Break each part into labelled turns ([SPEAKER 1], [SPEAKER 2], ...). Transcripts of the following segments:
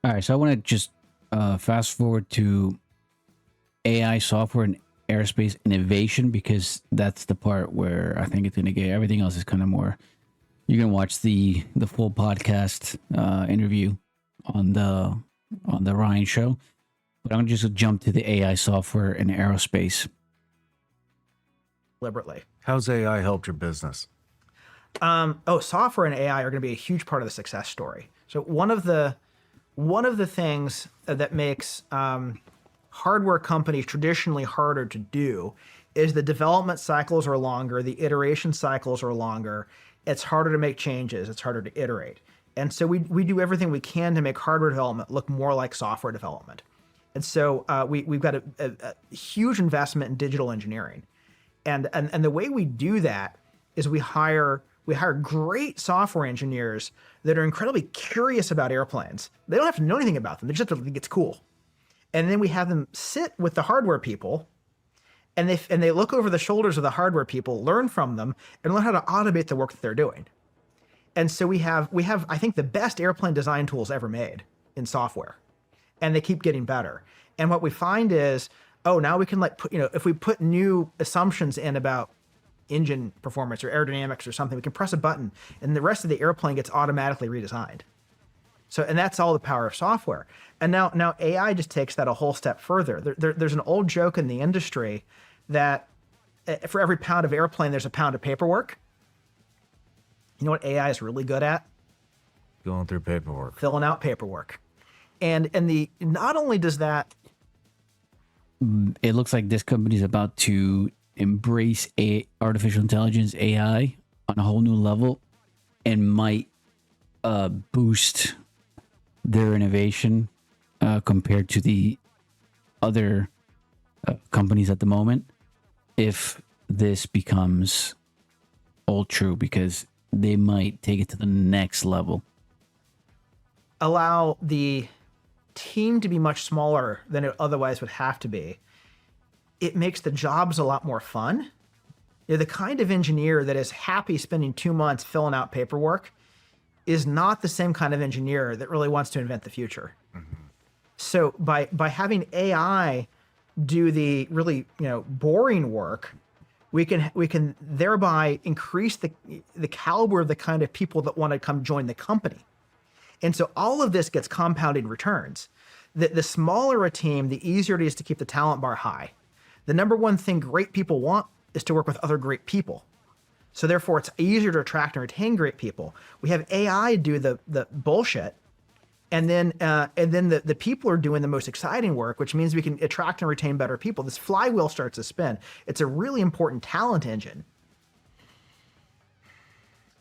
[SPEAKER 1] All right, so I want to just fast forward to AI software and aerospace innovation because that's the part where I think it's going to get everything else is kind of more. You can watch the full podcast interview on the Ryan show, but I'm just gonna jump to the AI software and aerospace.
[SPEAKER 2] Deliberately.
[SPEAKER 3] How's AI helped your business?
[SPEAKER 2] Software and AI are going to be a huge part of the success story. So one of the things that makes hardware companies traditionally harder to do is the development cycles are longer, the iteration cycles are longer. It's harder to make changes. It's harder to iterate. And so we do everything we can to make hardware development look more like software development. And so we've got a huge investment in digital engineering. And the way we do that is we hire great software engineers that are incredibly curious about airplanes. They don't have to know anything about them. They just have to think it's cool. And then we have them sit with the hardware people and they look over the shoulders of the hardware people, learn from them, and learn how to automate the work that they're doing. And so we have I think the best airplane design tools ever made in software, and they keep getting better. And what we find is, now we can if we put new assumptions in about engine performance or aerodynamics or something, we can press a button and the rest of the airplane gets automatically redesigned. So, and that's all the power of software. And now AI just takes that a whole step further. There's an old joke in the industry that for every pound of airplane, there's a pound of paperwork. You know what AI is really good at?
[SPEAKER 3] Going through paperwork.
[SPEAKER 2] Filling out paperwork. And not only does that...
[SPEAKER 1] It looks like this company is about to embrace artificial intelligence, AI, on a whole new level and might boost their innovation compared to the other companies at the moment if this becomes all true, because they might take it to the next level.
[SPEAKER 2] Allow the team to be much smaller than it otherwise would have to be. It makes the jobs a lot more fun. You're the kind of engineer that is happy spending 2 months filling out paperwork is not the same kind of engineer that really wants to invent the future. Mm-hmm. So by having AI do the really boring work, we can thereby increase the caliber of the kind of people that want to come join the company. And so all of this gets compounding returns. The smaller a team, the easier it is to keep the talent bar high. The number one thing great people want is to work with other great people. So therefore, it's easier to attract and retain great people. We have AI do the bullshit, and then the people are doing the most exciting work, which means we can attract and retain better people. This flywheel starts to spin. It's a really important talent engine.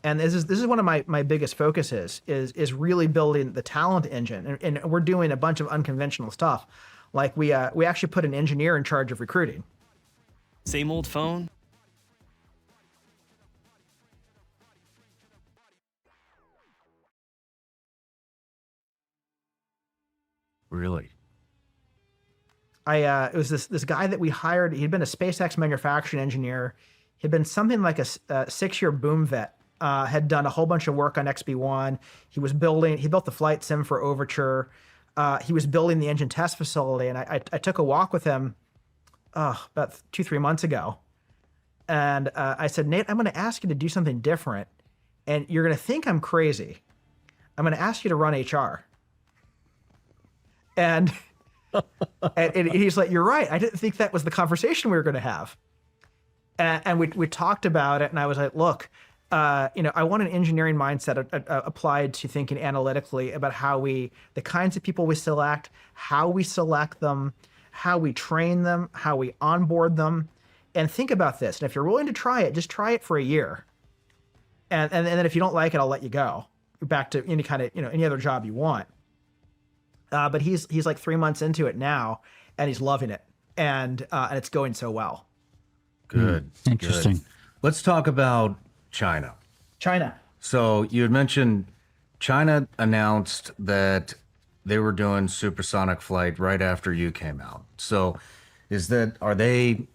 [SPEAKER 2] And this is one of my biggest focuses is really building the talent engine. And we're doing a bunch of unconventional stuff. Like we actually put an engineer in charge of recruiting.
[SPEAKER 4] Same old phone?
[SPEAKER 3] Really?
[SPEAKER 2] It was this guy that we hired. He'd been a SpaceX manufacturing engineer. He'd been something like a 6-year boom vet. Had done a whole bunch of work on XB1. He built the flight sim for Overture. He was building the engine test facility, and I took a walk with him about 2-3 months ago. And I said, Nate, I'm going to ask you to do something different, and you're going to think I'm crazy. I'm going to ask you to run HR. And, and he's like, you're right. I didn't think that was the conversation we were going to have. And we talked about it, and I was like, look, I want an engineering mindset applied to thinking analytically about the kinds of people we select, how we select them, how we train them, how we onboard them, and think about this. And if you're willing to try it, just try it for a year. And then if you don't like it, I'll let you go. You're back to any kind of, any other job you want. But he's like 3 months into it now, and he's loving it. And it's going so well.
[SPEAKER 3] Good.
[SPEAKER 1] Interesting.
[SPEAKER 3] Good. Let's talk about China. So you had mentioned China announced that they were doing supersonic flight right after you came out. So where are they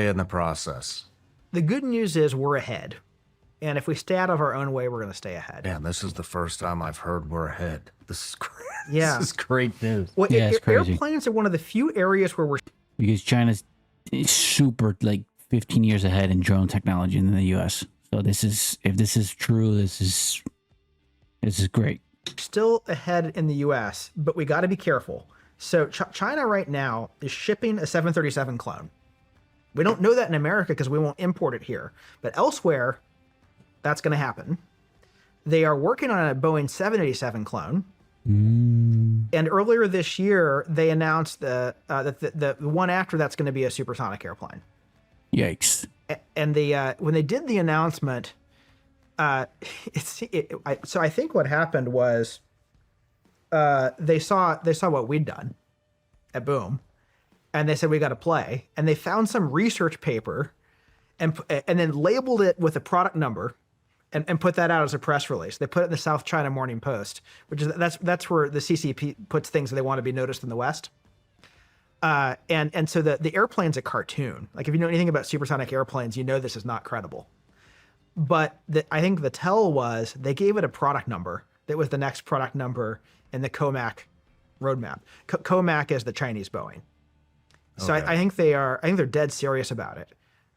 [SPEAKER 3] in the process?
[SPEAKER 2] The good news is we're ahead. And if we stay out of our own way, we're going to stay ahead.
[SPEAKER 3] Man, this is the first time I've heard we're ahead. This is great.
[SPEAKER 2] Yeah.
[SPEAKER 3] This is great news.
[SPEAKER 2] Well,
[SPEAKER 1] Yeah, it's crazy.
[SPEAKER 2] airplanes are one of the few areas where we're
[SPEAKER 1] Because China's super like 15 years ahead in drone technology than the US. So this is, if this is true, this is great.
[SPEAKER 2] still ahead in the US, but we got to be careful. So China right now is shipping a 737 clone. We don't know that in America because we won't import it here. But elsewhere, that's going to happen. They are working on a Boeing 787 clone. And earlier this year, they announced that the one after that's going to be a supersonic airplane.
[SPEAKER 1] Yikes.
[SPEAKER 2] And when they did the announcement, so I think what happened was they saw what we'd done at Boom, and they said we got to play, and they found some research paper, and then labeled it with a product number, and put that out as a press release. They put it in the South China Morning Post, which is that's where the CCP puts things that they want to be noticed in the West. And so the airplane's a cartoon. Like if you know anything about supersonic airplanes, you know this is not credible. But I think the tell was they gave it a product number that was the next product number in the COMAC roadmap. COMAC is the Chinese Boeing. So
[SPEAKER 3] Okay.
[SPEAKER 2] I think they're dead serious about it.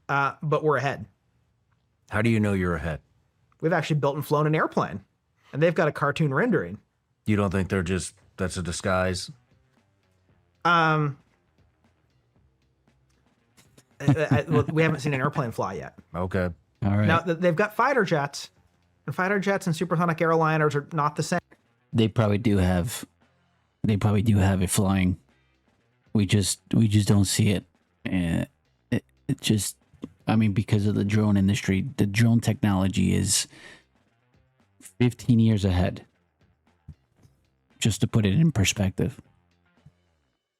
[SPEAKER 2] But we're ahead.
[SPEAKER 3] How do you know you're ahead?
[SPEAKER 2] We've actually built and flown an airplane, and they've got a cartoon rendering.
[SPEAKER 3] You don't think that's a disguise?
[SPEAKER 2] Well, we haven't seen an airplane fly yet.
[SPEAKER 3] Okay.
[SPEAKER 1] All right.
[SPEAKER 2] Now they've got fighter jets, and fighter jets and supersonic airliners are not the same.
[SPEAKER 1] They probably do have it flying. We just don't see it. And it just, I mean, because of the drone industry, the drone technology is 15 years ahead. Just to put it in perspective.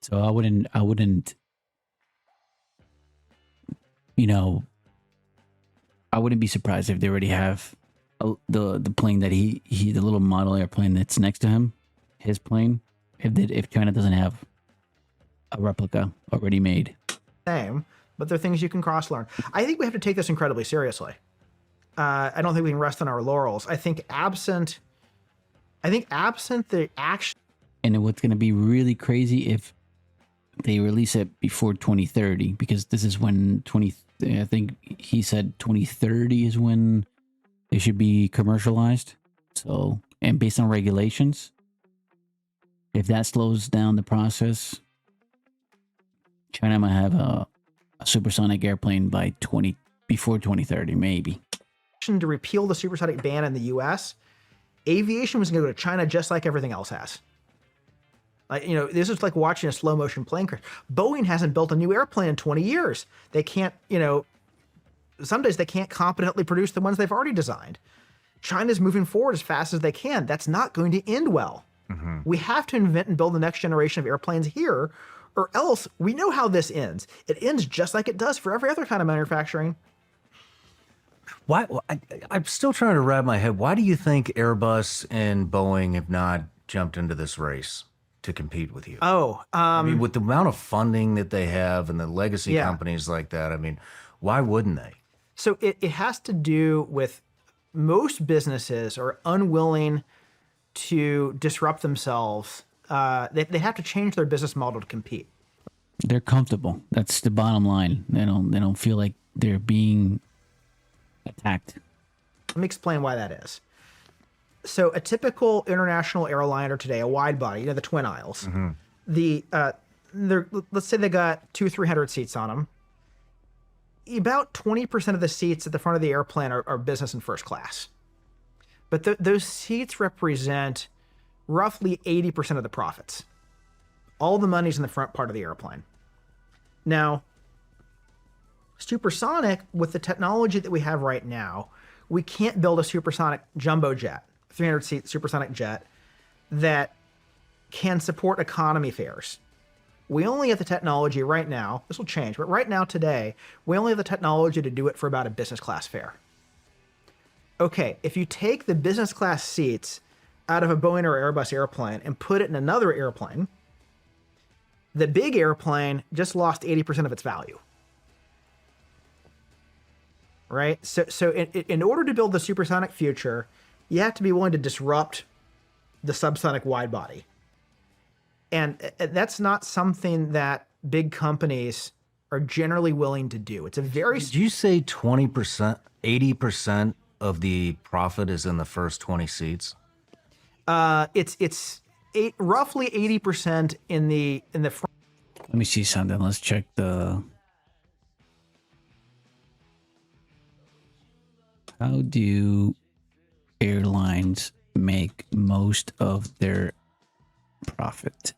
[SPEAKER 1] So I wouldn't, you know, I wouldn't be surprised if they already have the plane that he the little model airplane that's next to him, his plane. If China doesn't have a replica already made.
[SPEAKER 2] Same, but they're things you can cross learn. I think we have to take this incredibly seriously. I don't think we can rest on our laurels. I think absent the action.
[SPEAKER 1] And what's going to be really crazy if they release it before 2030, because this is when I think he said 2030 is when they should be commercialized. So, and based on regulations, if that slows down the process, China might have a supersonic airplane before 2030, maybe.
[SPEAKER 2] To repeal the supersonic ban in the U.S., aviation was going to go to China just like everything else has. Like, you know, this is like watching a slow motion plane crash. Boeing hasn't built a new airplane in 20 years. They can't, you know, some days they can't competently produce the ones they've already designed. China's moving forward as fast as they can. That's not going to end well. We have to invent and build the next generation of airplanes here, or else we know how this ends. It ends just like it does for every other kind of manufacturing.
[SPEAKER 3] Why? I'm still trying to wrap my head. Why do you think Airbus and Boeing have not jumped into this race to compete with you? I mean, with the amount of funding that they have and the legacy companies like that, I mean, why wouldn't they?
[SPEAKER 2] So it has to do with most businesses are unwilling to disrupt themselves. They have to change their business model to compete.
[SPEAKER 1] They're comfortable. That's the bottom line. They don't feel like they're being attacked.
[SPEAKER 2] Let me explain why that is. So a typical international airliner today, a wide body, you know, the twin aisles, let's say they got 200-300 seats on them. About 20% of the seats at the front of the airplane are business and first class. But those seats represent roughly 80% of the profits. All the money's in the front part of the airplane. Now, supersonic, with the technology that we have right now, we can't build a supersonic jumbo jet, 300-seat supersonic jet, that can support economy fares. We only have the technology right now, this will change, but right now today, we only have the technology to do it for about a business class fare. Okay, if you take the business class seats out of a Boeing or Airbus airplane and put it in another airplane, the big airplane just lost 80% of its value. right? So in order to build the supersonic future, you have to be willing to disrupt the subsonic wide body. And that's not something that big companies are generally willing to do. It's a very...
[SPEAKER 3] Did you say 20%, 80% of the profit is in the first 20 seats?
[SPEAKER 2] It's roughly 80% in the front.
[SPEAKER 1] Let me see something. Let's check the... How do airlines make most of their profit?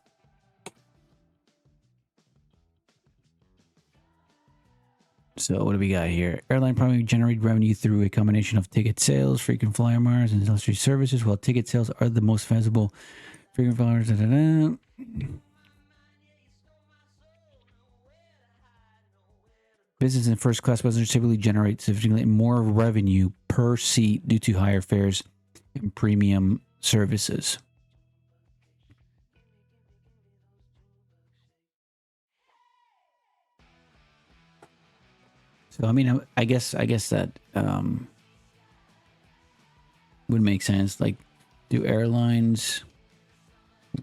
[SPEAKER 1] So what do we got here? Airline primarily generate revenue through a combination of ticket sales, frequent flyer miles, and ancillary services, while ticket sales are the most visible. Frequent flyers, Business and first class passengers typically generate significantly more revenue per seat due to higher fares and premium services. So I mean, I guess that would make sense. Like, do airlines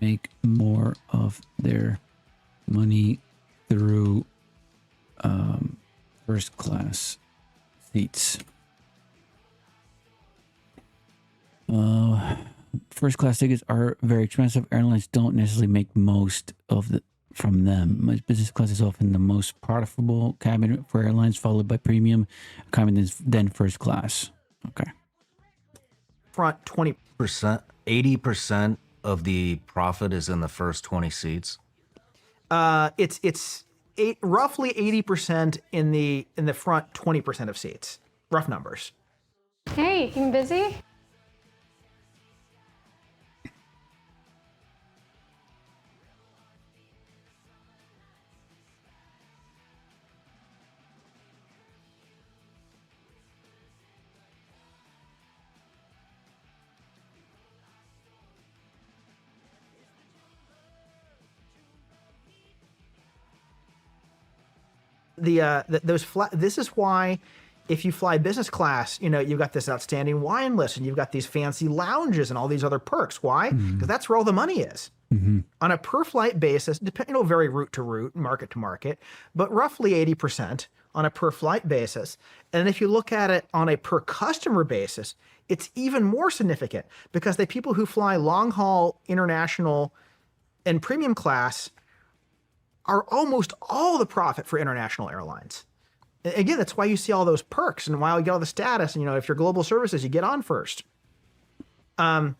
[SPEAKER 1] make more of their money through first class seats? First class tickets are very expensive. Airlines don't necessarily make most of the from them. Most business class is often the most profitable cabin for airlines, followed by premium cabin, then first class. Okay.
[SPEAKER 2] Front 20%,
[SPEAKER 3] 80% of the profit is in the first 20 seats.
[SPEAKER 2] It's roughly 80% in the front 20% of seats. Rough numbers.
[SPEAKER 5] Hey, you busy?
[SPEAKER 2] This is why if you fly business class, you know, you've got this outstanding wine list and you've got these fancy lounges and all these other perks. Why? Because that's where all the money is. On a per flight basis, depending, vary route to route, market to market, but roughly 80% on a per flight basis. And if you look at it on a per customer basis, it's even more significant because the people who fly long haul, international, and premium class are almost all the profit for international airlines. Again, that's why you see all those perks and why you get all the status. And, you know, if you're global services, you get on first. And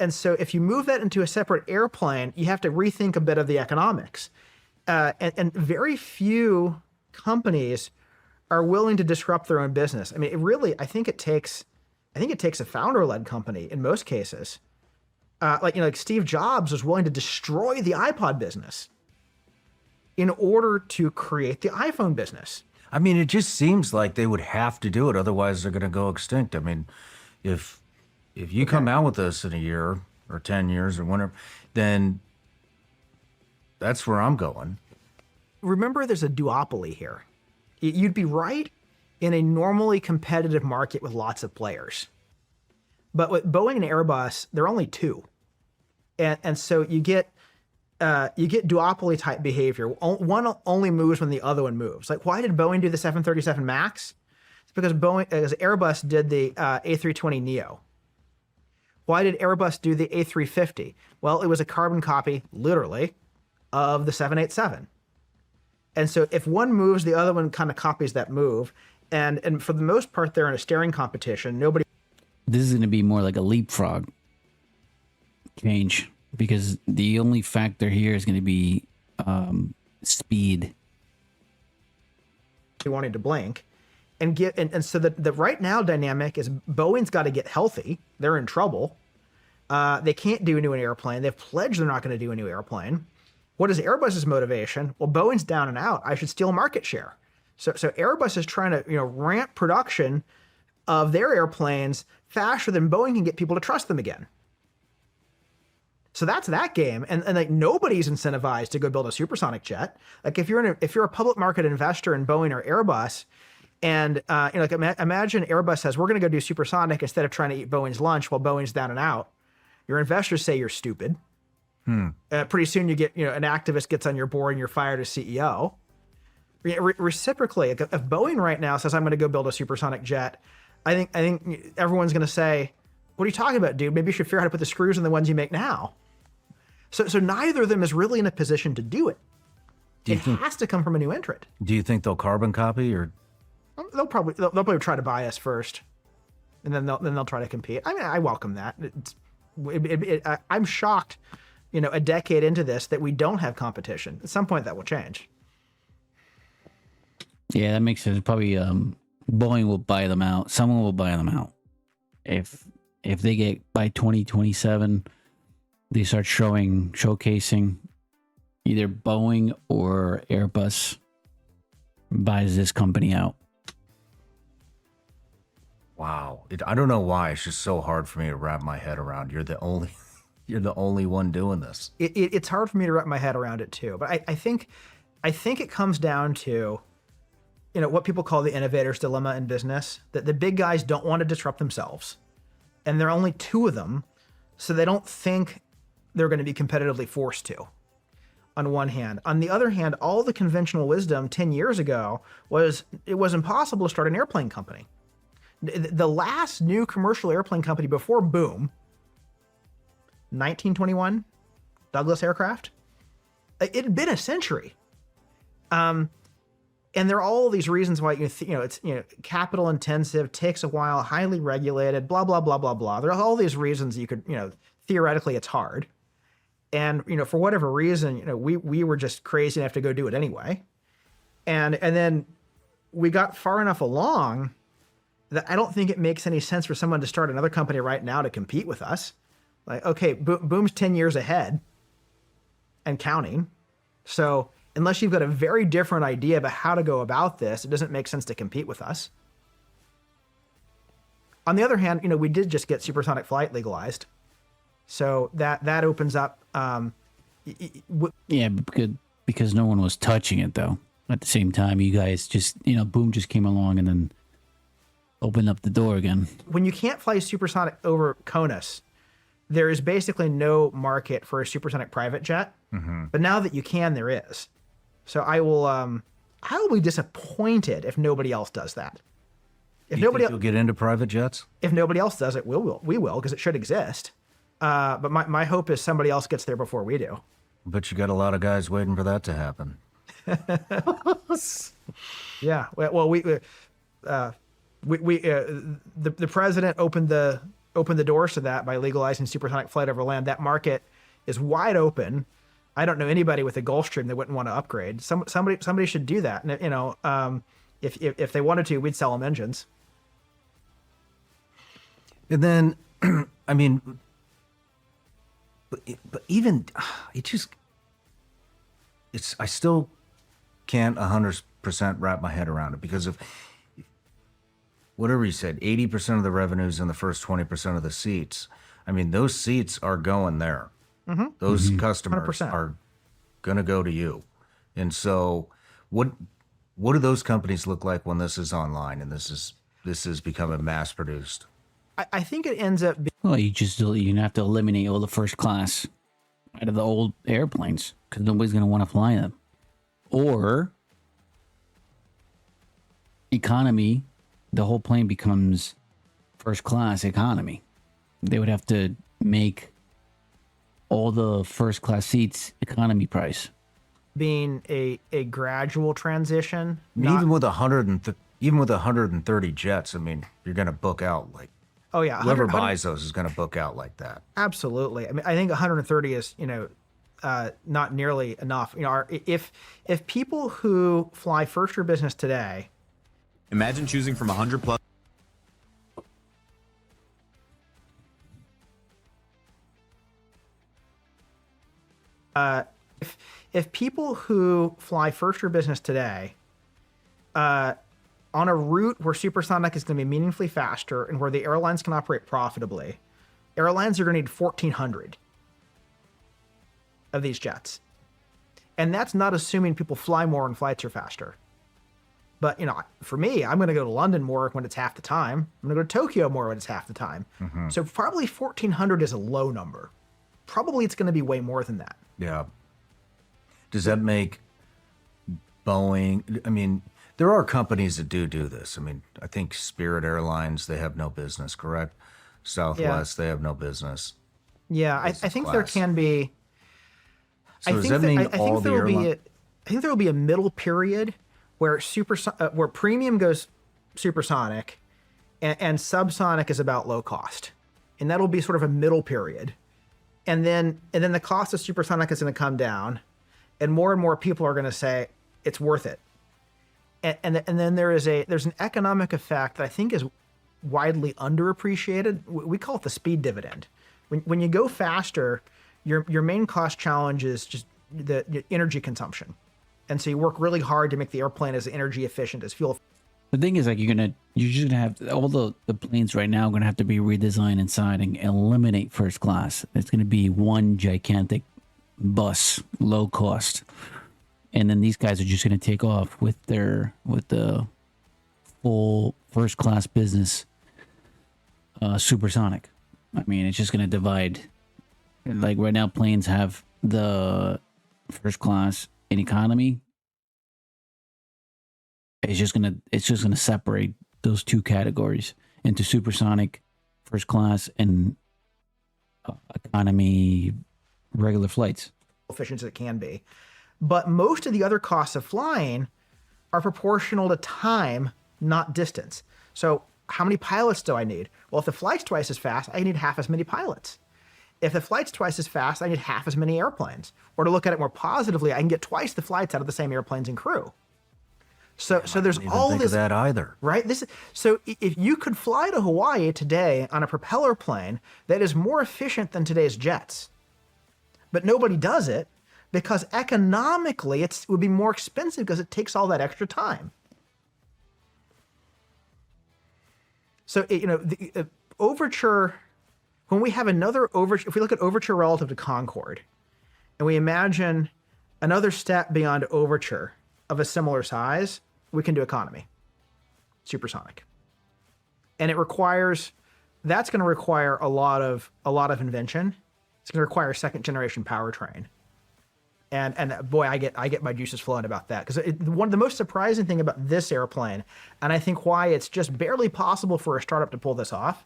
[SPEAKER 2] so if you move that into a separate airplane, you have to rethink a bit of the economics. And very few companies are willing to disrupt their own business. I mean, I think it takes a founder-led company in most cases. Like Steve Jobs was willing to destroy the iPod business in order to create the iPhone business.
[SPEAKER 3] I mean, it just seems like they would have to do it, otherwise they're going to go extinct. I mean, if you come out with this in a year or 10 years or whenever, then that's where I'm going.
[SPEAKER 2] Remember, there's a duopoly here. You'd be right in a normally competitive market with lots of players. But with Boeing and Airbus, there are only two. And so you get duopoly type behavior. One only moves when the other one moves. Like, why did Boeing do the 737 MAX? It's because Airbus did the A320neo. Why did Airbus do the A350? Well, it was a carbon copy, literally, of the 787. And so if one moves, the other one kind of copies that move. And for the most part, they're in a staring competition. Nobody.
[SPEAKER 1] This is going to be more like a leapfrog change, because the only factor here is going to be speed.
[SPEAKER 2] Wanting to blink and so the right now dynamic is Boeing's got to get healthy. They're in trouble. They can't do a new airplane. They've pledged they're not going to do a new airplane. What is Airbus's motivation? Well, Boeing's down and out. I should steal market share. So Airbus is trying to ramp production of their airplanes faster than Boeing can get people to trust them again. So that's that game, and like nobody's incentivized to go build a supersonic jet. Like if you're a public market investor in Boeing or Airbus, And imagine Airbus says, we're going to go do supersonic instead of trying to eat Boeing's lunch while Boeing's down and out. Your investors say you're stupid. Pretty soon you get, an activist gets on your board and you're fired as CEO. Reciprocally, if Boeing right now says, I'm going to go build a supersonic jet, I think everyone's going to say, what are you talking about, dude? Maybe you should figure out how to put the screws in the ones you make now. So neither of them is really in a position to do it. It has to come from a new entrant.
[SPEAKER 3] Do you think they'll carbon copy, or
[SPEAKER 2] they'll probably try to buy us first, and then they'll try to compete? I mean, I welcome that. I'm shocked, a decade into this, that we don't have competition. At some point, that will change.
[SPEAKER 1] Yeah, that makes sense. Probably Boeing will buy them out. Someone will buy them out. If they get by 2027, they start showcasing, either Boeing or Airbus buys this company out.
[SPEAKER 3] Wow. I don't know why. It's just so hard for me to wrap my head around. You're the only one doing this.
[SPEAKER 2] It's hard for me to wrap my head around it too. But I think it comes down to, what people call the innovator's dilemma in business, that the big guys don't want to disrupt themselves. And there are only two of them, so they don't think they're going to be competitively forced to, on one hand. On the other hand, all the conventional wisdom 10 years ago was it was impossible to start an airplane company. The last new commercial airplane company before Boom, 1921, Douglas Aircraft, it had been a century. And there are all these reasons why it's capital intensive, takes a while, highly regulated, blah blah blah blah blah. There are all these reasons you could theoretically it's hard, and for whatever reason we were just crazy enough to go do it anyway, and then we got far enough along that I don't think it makes any sense for someone to start another company right now to compete with us. Like, okay, Boom's 10 years ahead and counting, so unless you've got a very different idea about how to go about this, it doesn't make sense to compete with us. On the other hand, we did just get supersonic flight legalized. So that opens up.
[SPEAKER 1] Yeah, because no one was touching it, though. At the same time, you guys just, Boom just came along and then opened up the door again.
[SPEAKER 2] When you can't fly supersonic over CONUS, there is basically no market for a supersonic private jet. Mm-hmm. But now that you can, there is. So I will be disappointed if nobody else does that.
[SPEAKER 3] If nobody else will get into private jets,
[SPEAKER 2] if nobody else does it, we will because it should exist. But my hope is somebody else gets there before we do.
[SPEAKER 3] But you got a lot of guys waiting for that to happen.
[SPEAKER 2] Yeah. Well, the president opened the doors to that by legalizing supersonic flight over land. That market is wide open. I don't know anybody with a Gulfstream that wouldn't want to upgrade. Somebody should do that. And if they wanted to, we'd sell them engines.
[SPEAKER 3] And then, I mean, but even I still can't 100% wrap my head around it, because of whatever you said, 80% of the revenues in the first 20% of the seats. I mean, those seats are going there. Mm-hmm. Those customers 100%. Are going to go to you. And so what do those companies look like when this is online and this is becoming mass produced?
[SPEAKER 2] I think it ends up
[SPEAKER 1] well, you have to eliminate all the first class out of the old airplanes because nobody's going to want to fly them. Or economy, the whole plane becomes first class economy. They would have to make all the first class seats economy price.
[SPEAKER 2] Being a gradual transition.
[SPEAKER 3] Even with 130 jets, I mean, you're going to book out like.
[SPEAKER 2] Oh yeah,
[SPEAKER 3] whoever buys those is going to book out like that.
[SPEAKER 2] Absolutely. I mean, I think 130 is not nearly enough. If people who fly first or business today.
[SPEAKER 6] Imagine choosing from 100 plus.
[SPEAKER 2] If people who fly first or business today, on a route where supersonic is going to be meaningfully faster and where the airlines can operate profitably, airlines are going to need 1,400 of these jets. And that's not assuming people fly more and flights are faster. But, for me, I'm going to go to London more when it's half the time. I'm going to go to Tokyo more when it's half the time. So probably 1,400 is a low number. Probably it's going to be way more than that.
[SPEAKER 3] Yeah. Does that make Boeing? I mean, there are companies that do this. I mean, I think Spirit Airlines, they have no business, correct? Southwest, they have no business.
[SPEAKER 2] Yeah, I think there can be.
[SPEAKER 3] So does that mean all the airlines?
[SPEAKER 2] I think there will be a middle period where where premium goes supersonic, and subsonic is about low cost, and that'll be sort of a middle period, and then the cost of supersonic is going to come down, and more people are going to say it's worth it, and then there's an economic effect that I think is widely underappreciated. We call it the speed dividend. When you go faster, your main cost challenge is just the energy consumption. And so you work really hard to make the airplane as energy efficient as fuel.
[SPEAKER 1] The thing is, like, you're just gonna have all the planes right now are gonna have to be redesigned inside and eliminate first class. It's gonna be one gigantic bus, low cost, and then these guys are just gonna take off with the full first class business, supersonic. I mean, it's just gonna divide. Like right now, planes have the first class in economy. It's just gonna separate those two categories into supersonic, first class, and economy, regular flights.
[SPEAKER 2] Efficient as it can be, but most of the other costs of flying are proportional to time, not distance. So, how many pilots do I need? Well, if the flight's twice as fast, I need half as many pilots. If the flight's twice as fast, I need half as many airplanes. Or to look at it more positively, I can get twice the flights out of the same airplanes and crew. So there's all this.
[SPEAKER 3] Of that either,
[SPEAKER 2] right? So if you could fly to Hawaii today on a propeller plane that is more efficient than today's jets, but nobody does it because economically it would be more expensive because it takes all that extra time. So the Overture. When we have another Overture, if we look at Overture relative to Concorde, and we imagine another step beyond Overture of a similar size, we can do economy, supersonic. And that's going to require a lot of invention. It's going to require second generation powertrain. And boy, I get my juices flowing about that, because one of the most surprising thing about this airplane, and I think why it's just barely possible for a startup to pull this off,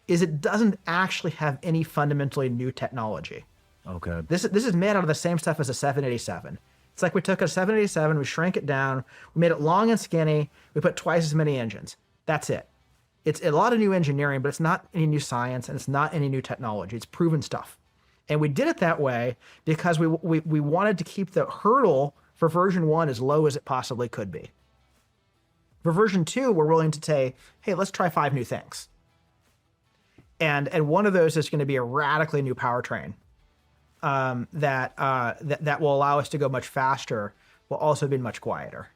[SPEAKER 2] is it doesn't actually have any fundamentally new technology.
[SPEAKER 3] Okay.
[SPEAKER 2] This is made out of the same stuff as a 787. It's like we took a 787, we shrank it down, we made it long and skinny, we put twice as many engines. That's it. It's a lot of new engineering, but it's not any new science, and it's not any new technology. It's proven stuff. And we did it that way because we wanted to keep the hurdle for version 1 as low as it possibly could be. For version 2, we're willing to say, hey, let's try 5 new things. And one of those is going to be a radically new powertrain that will allow us to go much faster, while also being much quieter.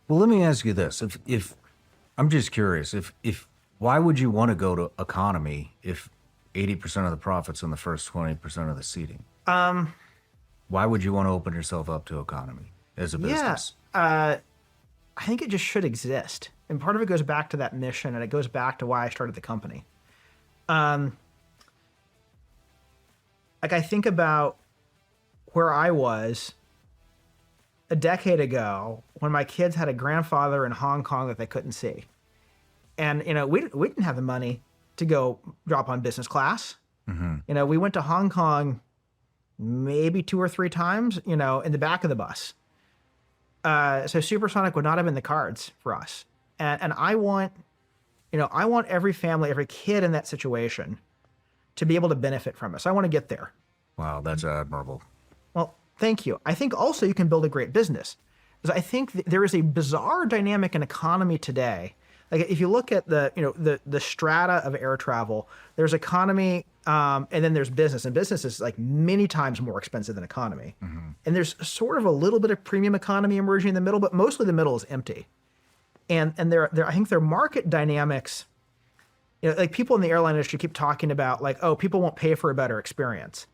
[SPEAKER 3] Well, let me ask you this: if I'm just curious, if why would you want to go to economy if 80% of the profits on the first 20% of the seating? Why would you want to open yourself up to economy as a business?
[SPEAKER 2] I think it just should exist, and part of it goes back to that mission, and it goes back to why I started the company. Like I think about where I was a decade ago when my kids had a grandfather in Hong Kong that they couldn't see. And, we didn't have the money to go drop on business class. Mm-hmm. We went to Hong Kong maybe 2 or 3 times, in the back of the bus. So supersonic would not have been the cards for us. And I want every family, every kid in that situation to be able to benefit from us. I want to get there.
[SPEAKER 3] Wow, that's admirable. Well,
[SPEAKER 2] thank you. I think also you can build a great business. Because I think there is a bizarre dynamic in economy today. Like if you look at the strata of air travel, there's economy and then there's business. And business is like many times more expensive than economy. Mm-hmm. And there's sort of a little bit of premium economy emerging in the middle, but mostly the middle is empty. And I think their market dynamics, like people in the airline industry keep talking about like, oh, people won't pay for a better experience.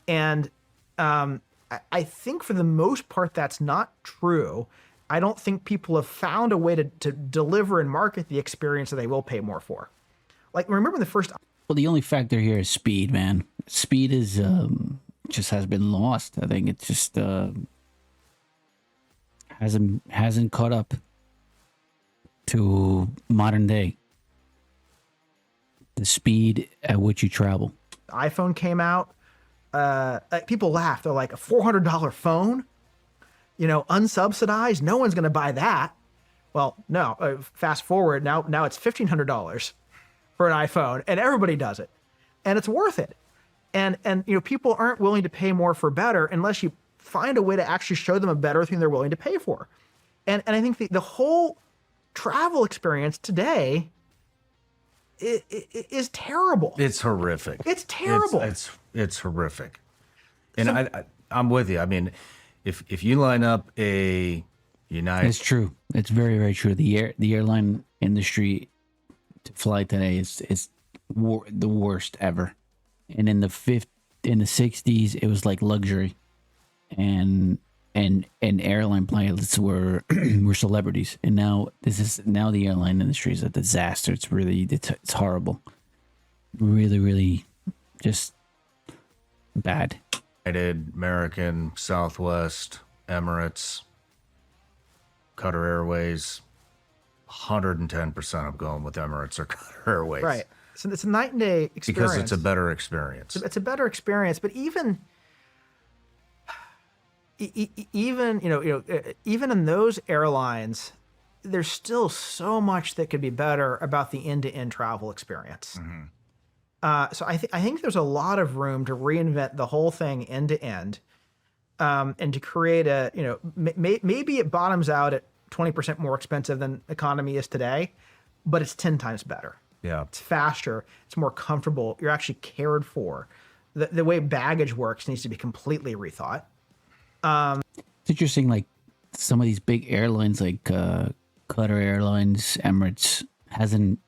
[SPEAKER 2] And I think for the most part, that's not true. I don't think people have found a way to deliver and market the experience that they will pay more for. Like, remember the first.
[SPEAKER 1] Well, the only factor here is speed, man. Speed is just has been lost. I think it just hasn't caught up to modern day. The speed at which you travel.
[SPEAKER 2] iPhone came out. People laughed. They're like, a $400 phone, unsubsidized. No one's going to buy that. Well, no. Fast forward now it's $1,500 for an iPhone, and everybody does it, and it's worth it. And people aren't willing to pay more for better unless you find a way to actually show them a better thing they're willing to pay for. And I think the whole travel experience today is terrible.
[SPEAKER 3] It's horrific.
[SPEAKER 2] It's terrible.
[SPEAKER 3] It's horrific. And I'm with you. I mean, if you line up a United,
[SPEAKER 1] it's true. It's very, very true. The airline industry to fly today is the worst ever. And in the 60s, it was like luxury, and airline pilots were celebrities. And now the airline industry is a disaster. It's horrible. Really, really just bad.
[SPEAKER 3] United, American, Southwest, Emirates, Qatar Airways, 110% of going with Emirates or Qatar Airways.
[SPEAKER 2] Right. So it's a night and day experience.
[SPEAKER 3] Because it's a better experience.
[SPEAKER 2] It's a better experience, but even in those airlines, there's still so much that could be better about the end-to-end travel experience. So I think there's a lot of room to reinvent the whole thing end-to-end, and to create maybe it bottoms out at 20% more expensive than economy is today, but it's 10 times better.
[SPEAKER 3] Yeah.
[SPEAKER 2] It's faster. It's more comfortable. You're actually cared for. The way baggage works needs to be completely rethought.
[SPEAKER 1] It's interesting, like some of these big airlines like Qatar Airlines, Emirates hasn't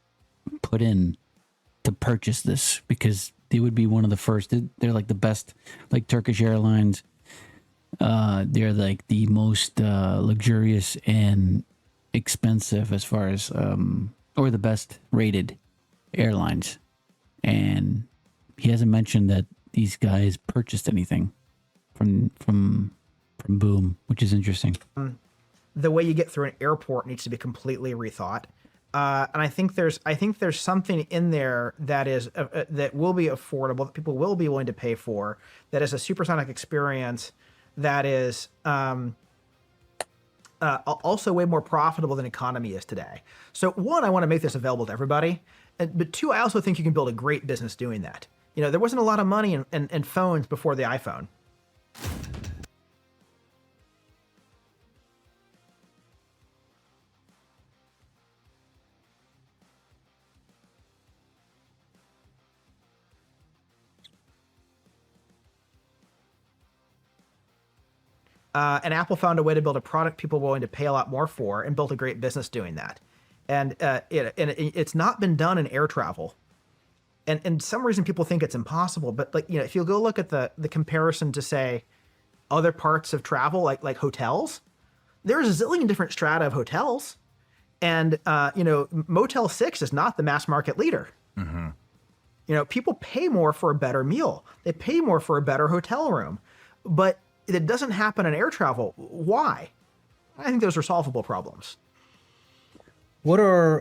[SPEAKER 1] put in to purchase this, because they would be one of the first. They're like the best, like Turkish Airlines. They're like the most luxurious and expensive as far as, or the best rated airlines. And he hasn't mentioned that these guys purchased anything from Boom, which is interesting.
[SPEAKER 2] The way you get through an airport needs to be completely rethought. And I think there's something in there that is that will be affordable, that people will be willing to pay for, that is a supersonic experience that is also way more profitable than economy is today. So one, I want to make this available to everybody. But two, I also think you can build a great business doing that. There wasn't a lot of money in phones before the iPhone. And Apple found a way to build a product people were willing to pay a lot more for, and built a great business doing that. And it's not been done in air travel. And some reason people think it's impossible, but if you go look at the comparison to, say, other parts of travel, like hotels, there's a zillion different strata of hotels. And Motel 6 is not the mass market leader. Mm-hmm. People pay more for a better meal. They pay more for a better hotel room. But it doesn't happen in air travel. Why? I think those are solvable problems.
[SPEAKER 3] What are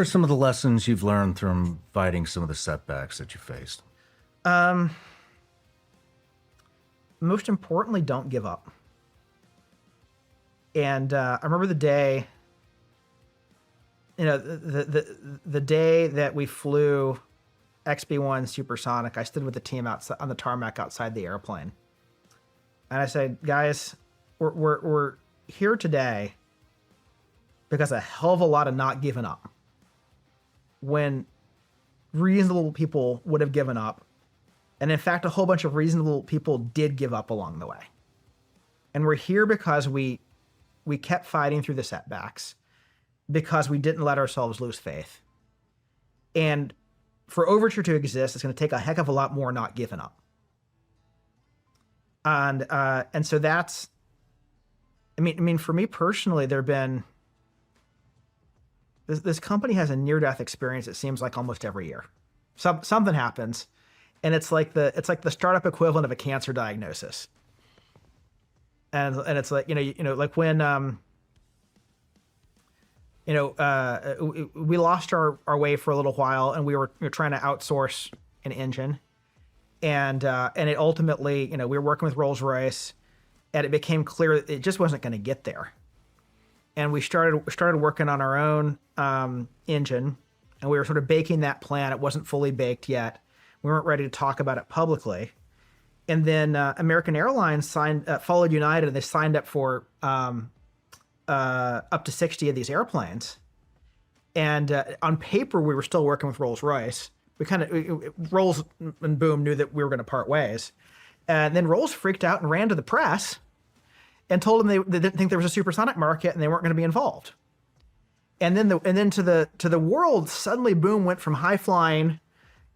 [SPEAKER 3] some of the lessons you've learned from fighting some of the setbacks that you faced?
[SPEAKER 2] Most importantly, don't give up. And I remember the day, the day that we flew XB1 Supersonic. I stood with the team outside on the tarmac outside the airplane. And I said, guys, we're here today because a hell of a lot of not giving up. When reasonable people would have given up. And in fact, a whole bunch of reasonable people did give up along the way. And we're here because we kept fighting through the setbacks, because we didn't let ourselves lose faith. And for Overture to exist, it's going to take a heck of a lot more not giving up. And so that's I mean, for me personally, there've been this company has a near-death experience. It seems like almost every year, something happens, and it's like the startup equivalent of a cancer diagnosis. And it's like like when we lost our way for a little while, and we were trying to outsource an engine, and it ultimately, we were working with Rolls-Royce, and it became clear that it just wasn't going to get there. And we started working on our own engine, and we were sort of baking that plan. It wasn't fully baked yet. We weren't ready to talk about it publicly. And then American Airlines followed United, and they signed up for up to 60 of these airplanes. And on paper, we were still working with Rolls-Royce. Rolls and Boom knew that we were going to part ways. And then Rolls freaked out and ran to the press and told them they didn't think there was a supersonic market and they weren't going to be involved. And then to the world, suddenly Boom went from high flying,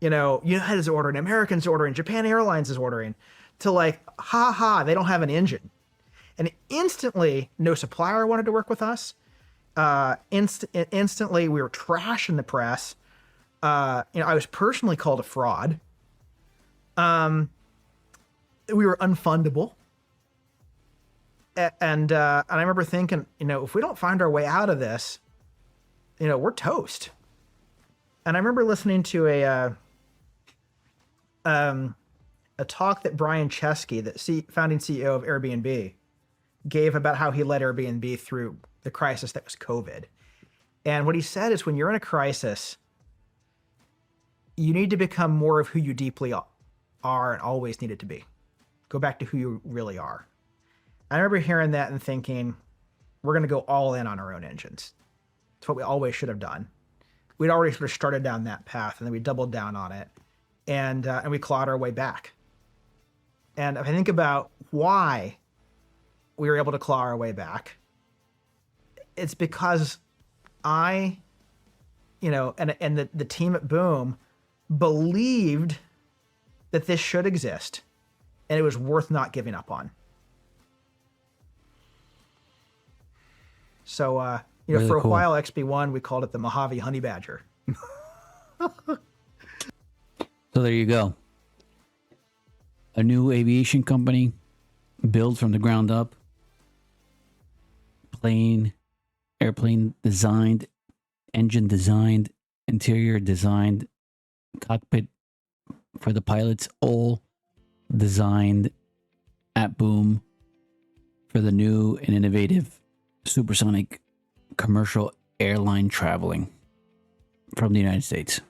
[SPEAKER 2] United is ordering, Americans ordering, Japan Airlines is ordering, to like, they don't have an engine. And instantly, no supplier wanted to work with us. Instantly, we were trash in the press. I was personally called a fraud. We were unfundable. And I remember thinking, if we don't find our way out of this, we're toast. And I remember listening to a talk that Brian Chesky, the founding CEO of Airbnb, gave about how he led Airbnb through the crisis that was COVID. And what he said is, when you're in a crisis, you need to become more of who you deeply are and always needed to be. Go back to who you really are. I remember hearing that and thinking, we're going to go all in on our own engines. It's what we always should have done. We'd already sort of started down that path, and then we doubled down on it, and we clawed our way back. And if I think about why we were able to claw our way back, it's because and the team at Boom believed that this should exist, and it was worth not giving up on. So, really for a while, XB1, we called it the Mojave Honey Badger.
[SPEAKER 1] So there you go. A new aviation company built from the ground up. Airplane designed, engine designed, interior designed, cockpit for the pilots, all designed at Boom for the new and innovative supersonic commercial airline traveling from the United States.